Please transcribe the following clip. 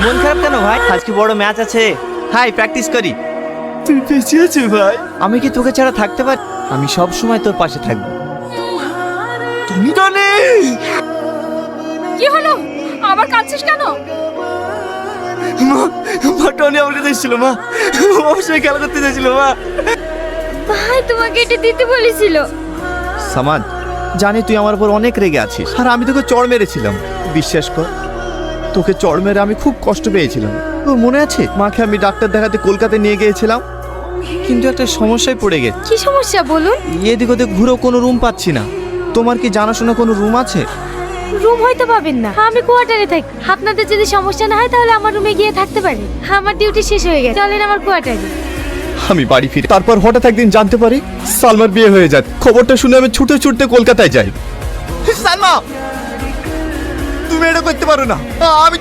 মন খারাপ কেন ভাই? আজকে বড় ম্যাচ আছে। হাই, প্র্যাকটিস করি। তুই বেঁচে আছিস ভাই? আমি কি তোকে ছাড়া থাকতে পারি? আমি সব সময় তোর পাশে থাকবো। তুমি তো নেই। কি হলো? আবার কাঁদছিস কেন? মা টনি আমার কাছে এসেছিল মা। অবশ্যই খেলা করতে চাইছিল মা। ভাই তোমাকে এটা দিতে বলেছিল। সামাদ, জানি তুই আমার উপর অনেক রেগে আছিস, আর আমি তোকে চড় মেরেছিলাম। বিশ্বাস কর, তোকে চড় মেরে আমি খুব কষ্ট পেয়েছিলাম। তোর মনে আছে মাকে আমি ডাক্তার দেখাতে কলকাতায় নিয়ে গিয়েছিলাম, কিন্তু একটা সমস্যায় পড়ে গেছে। কি সমস্যা বলুন? এদিক ওদিক ঘুরেও কোনো রুম পাচ্ছি না। তোমার কি জানাশোনা কোনো রুম আছে? রুম হয়তো পাবেন না, আমি কোয়ার্টারে থাকি। আপনাদের যদি সমস্যা না হয় তাহলে আমার রুমে গিয়ে থাকতে পারি। আমার ডিউটি শেষ হয়ে গেছে, চলেন আমার কোয়ার্টারে। আমি বাড়ি ফিরে তারপর হঠাৎ একদিন জানতে পারি সালমার বিয়ে হয়ে যায়। খবরটা শুনে আমি ছুটে ছুটতে কলকাতায় যাই। সালমা, তুমি এটা করতে পারো না। আমি